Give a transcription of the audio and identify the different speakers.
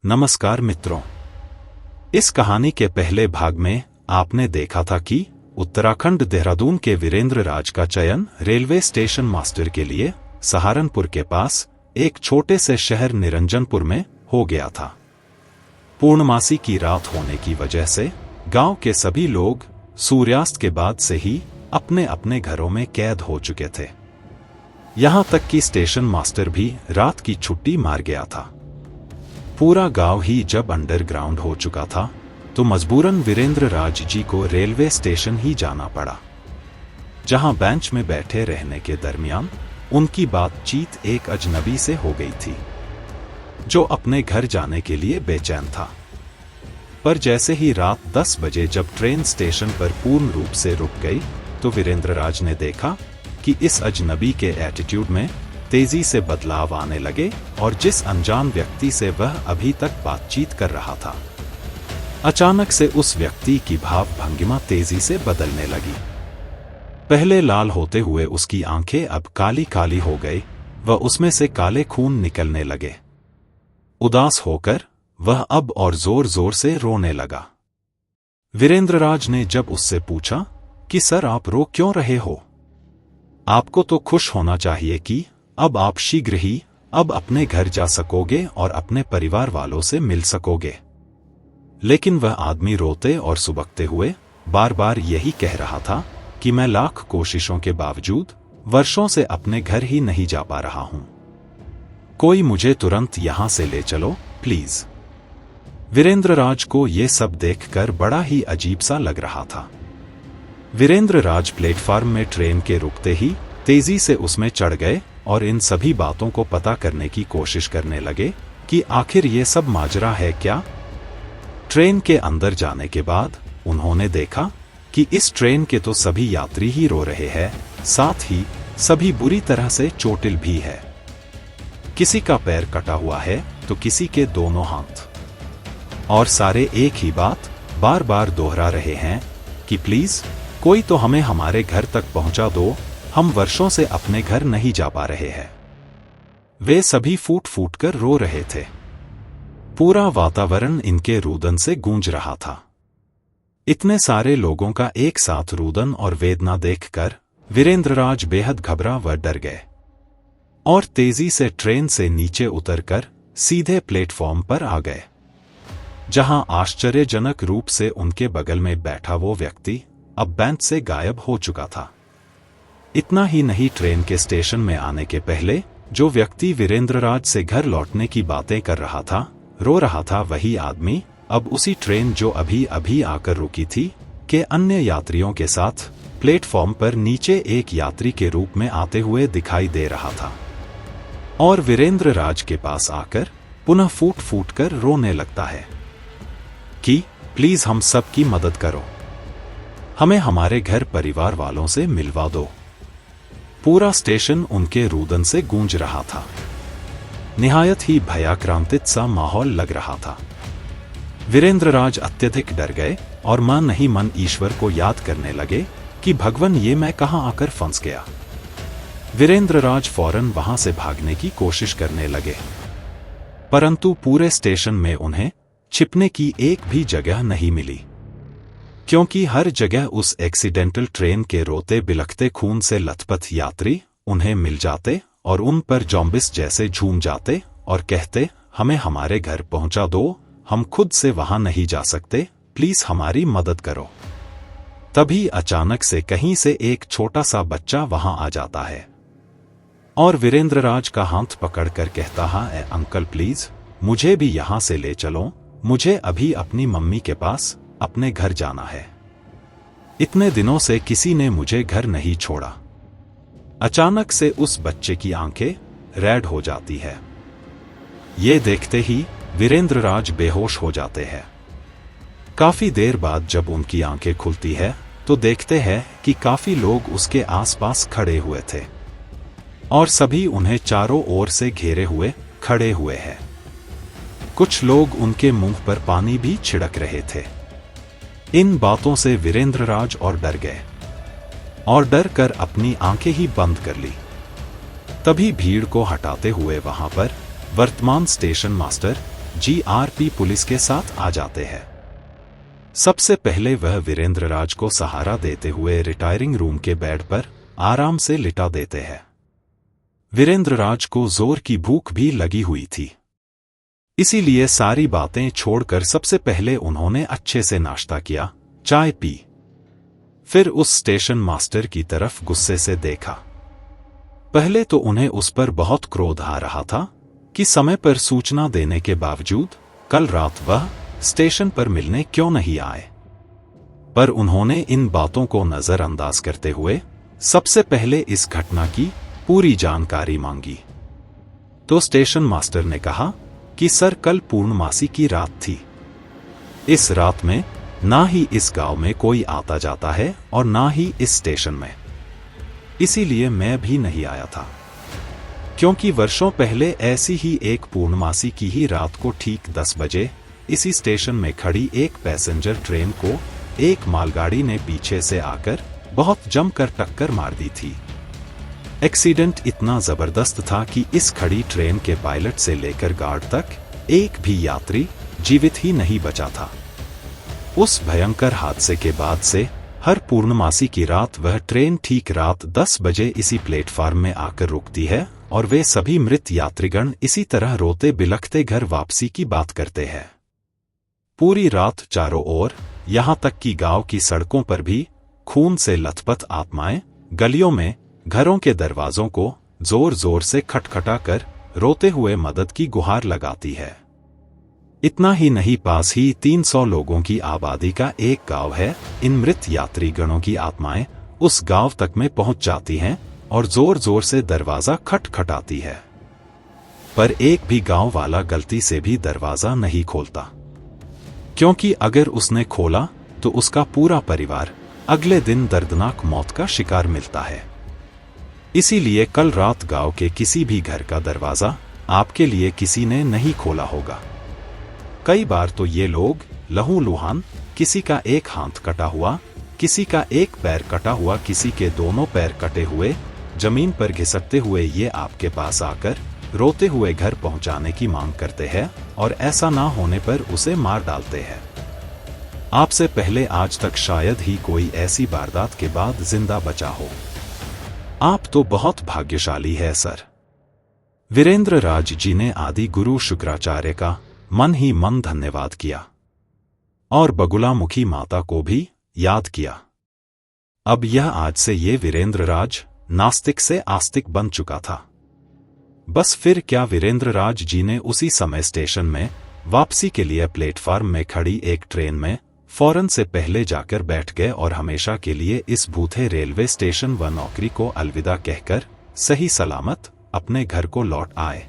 Speaker 1: नमस्कार मित्रों, इस कहानी के पहले भाग में आपने देखा था कि उत्तराखंड देहरादून के वीरेंद्र राज का चयन रेलवे स्टेशन मास्टर के लिए सहारनपुर के पास एक छोटे से शहर निरंजनपुर में हो गया था। पूर्णमासी की रात होने की वजह से गांव के सभी लोग सूर्यास्त के बाद से ही अपने अपने घरों में कैद हो चुके थे। यहां तक कि स्टेशन मास्टर भी रात की छुट्टी मार गया था। पूरा गांव ही जब अंडरग्राउंड हो चुका था तो मजबूरन वीरेंद्र राज जी को रेलवे स्टेशन ही जाना पड़ा, जहां बेंच में बैठे रहने के दरमियान उनकी बातचीत एक अजनबी से हो गई थी, जो अपने घर जाने के लिए बेचैन था। पर जैसे ही रात 10 बजे जब ट्रेन स्टेशन पर पूर्ण रूप से रुक गई तो वीरेंद्र राज ने देखा कि इस अजनबी के एटीट्यूड में तेजी से बदलाव आने लगे और जिस अनजान व्यक्ति से वह अभी तक बातचीत कर रहा था, अचानक से उस व्यक्ति की भाव भंगिमा तेजी से बदलने लगी। पहले लाल होते हुए उसकी आंखें अब काली काली हो गई व उसमें से काले खून निकलने लगे। उदास होकर वह अब और जोर जोर से रोने लगा। वीरेंद्र राज ने जब उससे पूछा कि सर, आप रो क्यों रहे हो? आपको तो खुश होना चाहिए कि अब आप शीघ्र ही अब अपने घर जा सकोगे और अपने परिवार वालों से मिल सकोगे। लेकिन वह आदमी रोते और सुबकते हुए बार बार यही कह रहा था कि मैं लाख कोशिशों के बावजूद वर्षों से अपने घर ही नहीं जा पा रहा हूं। कोई मुझे तुरंत यहां से ले चलो प्लीज। वीरेंद्र राज को यह सब देखकर बड़ा ही अजीब सा लग रहा था। वीरेंद्र राज प्लेटफार्म में ट्रेन के रुकते ही तेजी से उसमें चढ़ गए और इन सभी बातों को पता करने की कोशिश करने लगे कि आखिर ये सब माजरा है क्या। ट्रेन के अंदर जाने के बाद उन्होंने देखा कि इस ट्रेन के तो सभी यात्री ही रो रहे हैं, साथ ही सभी बुरी तरह से चोटिल भी है। किसी का पैर कटा हुआ है तो किसी के दोनों हाथ, और सारे एक ही बात बार बार दोहरा रहे हैं कि प्लीज कोई तो हमें हमारे घर तक पहुंचा दो, हम वर्षों से अपने घर नहीं जा पा रहे हैं। वे सभी फूट फूट कर रो रहे थे। पूरा वातावरण इनके रुदन से गूंज रहा था। इतने सारे लोगों का एक साथ रुदन और वेदना देखकर वीरेंद्र राज बेहद घबरा व डर गए और तेजी से ट्रेन से नीचे उतरकर सीधे प्लेटफॉर्म पर आ गए, जहां आश्चर्यजनक रूप से उनके बगल में बैठा वो व्यक्ति अब बेंच से गायब हो चुका था। इतना ही नहीं, ट्रेन के स्टेशन में आने के पहले जो व्यक्ति वीरेंद्र राज से घर लौटने की बातें कर रहा था, रो रहा था, वही आदमी अब उसी ट्रेन जो अभी अभी आकर रुकी थी के अन्य यात्रियों के साथ प्लेटफॉर्म पर नीचे एक यात्री के रूप में आते हुए दिखाई दे रहा था और वीरेंद्र राज के पास आकर पुनः फूट फूट कर रोने लगता है कि प्लीज हम सब की मदद करो, हमें हमारे घर परिवार वालों से मिलवा दो। पूरा स्टेशन उनके रुदन से गूंज रहा था। निहायत ही भयाक्रांतित सा माहौल लग रहा था। वीरेंद्र राज अत्यधिक डर गए और मन ही मन ईश्वर को याद करने लगे कि भगवान, ये मैं कहां आकर फंस गया। वीरेंद्र राज फौरन वहां से भागने की कोशिश करने लगे, परंतु पूरे स्टेशन में उन्हें छिपने की एक भी जगह नहीं मिली, क्योंकि हर जगह उस एक्सीडेंटल ट्रेन के रोते बिलखते खून से लथपथ यात्री उन्हें मिल जाते और उन पर जॉम्बिस जैसे झूम जाते और कहते, हमें हमारे घर पहुंचा दो, हम खुद से वहां नहीं जा सकते, प्लीज हमारी मदद करो। तभी अचानक से कहीं से एक छोटा सा बच्चा वहां आ जाता है और वीरेंद्र राज का हाथ पकड़कर कहता है, अंकल प्लीज मुझे भी यहां से ले चलो, मुझे अभी अपनी मम्मी के पास अपने घर जाना है। इतने दिनों से किसी ने मुझे घर नहीं छोड़ा। अचानक से उस बच्चे की आंखें रेड हो जाती है। ये देखते ही वीरेंद्र राज बेहोश हो जाते हैं। काफी देर बाद जब उनकी आंखें खुलती है तो देखते हैं कि काफी लोग उसके आसपास खड़े हुए थे और सभी उन्हें चारों ओर से घेरे हुए खड़े हुए हैं। कुछ लोग उनके मुंह पर पानी भी छिड़क रहे थे। इन बातों से वीरेंद्र राज और डर गए और डर कर अपनी आंखें ही बंद कर ली। तभी भीड़ को हटाते हुए वहां पर वर्तमान स्टेशन मास्टर जीआरपी पुलिस के साथ आ जाते हैं। सबसे पहले वह वीरेंद्र राज को सहारा देते हुए रिटायरिंग रूम के बेड पर आराम से लिटा देते हैं। वीरेंद्र राज को जोर की भूख भी लगी हुई थी, इसीलिए सारी बातें छोड़कर सबसे पहले उन्होंने अच्छे से नाश्ता किया, चाय पी। फिर उस स्टेशन मास्टर की तरफ गुस्से से देखा। पहले तो उन्हें उस पर बहुत क्रोध आ रहा था कि समय पर सूचना देने के बावजूद कल रात वह स्टेशन पर मिलने क्यों नहीं आए। पर उन्होंने इन बातों को नजरअंदाज करते हुए सबसे पहले इस घटना की पूरी जानकारी मांगी। तो स्टेशन मास्टर ने कहा कि सर, कल पूर्णमासी की रात थी। इस रात में ना ही इस गांव में कोई आता जाता है और ना ही इस स्टेशन में, इसीलिए मैं भी नहीं आया था। क्योंकि वर्षों पहले ऐसी ही एक पूर्णमासी की ही रात को ठीक 10 बजे इसी स्टेशन में खड़ी एक पैसेंजर ट्रेन को एक मालगाड़ी ने पीछे से आकर बहुत जमकर टक्कर मार दी थी। एक्सीडेंट इतना जबरदस्त था कि इस खड़ी ट्रेन के पायलट से लेकर गार्ड तक एक भी यात्री जीवित ही नहीं बचा था। उस भयंकर हादसे के बाद से हर पूर्णमासी की रात वह ट्रेन ठीक रात 10 बजे इसी प्लेटफार्म में आकर रुकती है और वे सभी मृत यात्रीगण इसी तरह रोते बिलखते घर वापसी की बात करते हैं। पूरी रात चारों ओर, यहां तक कि गांव की सड़कों पर भी खून से लथपथ आत्माएं गलियों में घरों के दरवाजों को जोर जोर से खटखटाकर रोते हुए मदद की गुहार लगाती है। इतना ही नहीं, पास ही 300 लोगों की आबादी का एक गांव है। इन मृत यात्रीगणों की आत्माएं उस गांव तक में पहुंच जाती हैं और जोर जोर से दरवाजा खटखटाती है, पर एक भी गांव वाला गलती से भी दरवाजा नहीं खोलता, क्योंकि अगर उसने खोला तो उसका पूरा परिवार अगले दिन दर्दनाक मौत का शिकार मिलता है। इसीलिए कल रात गांव के किसी भी घर का दरवाजा आपके लिए किसी ने नहीं खोला होगा। कई बार तो ये लोग लहूलुहान, किसी का एक हाथ कटा हुआ, किसी का एक पैर कटा हुआ, किसी के दोनों पैर कटे हुए, जमीन पर घिसकते हुए ये आपके पास आकर रोते हुए घर पहुंचाने की मांग करते हैं और ऐसा ना होने पर उसे मार डालते हैं। आपसे पहले आज तक शायद ही कोई ऐसी वारदात के बाद जिंदा बचा हो। आप तो बहुत भाग्यशाली है सर। वीरेंद्र राज जी ने आदि गुरु शुक्राचार्य का मन ही मन धन्यवाद किया और बगुलामुखी माता को भी याद किया। अब यह आज से ये वीरेंद्र राज नास्तिक से आस्तिक बन चुका था। बस फिर क्या, वीरेंद्र राज जी ने उसी समय स्टेशन में वापसी के लिए प्लेटफार्म में खड़ी एक ट्रेन में फौरन से पहले जाकर बैठ गए और हमेशा के लिए इस भूखे रेलवे स्टेशन व नौकरी को अलविदा कहकर सही सलामत अपने घर को लौट आए।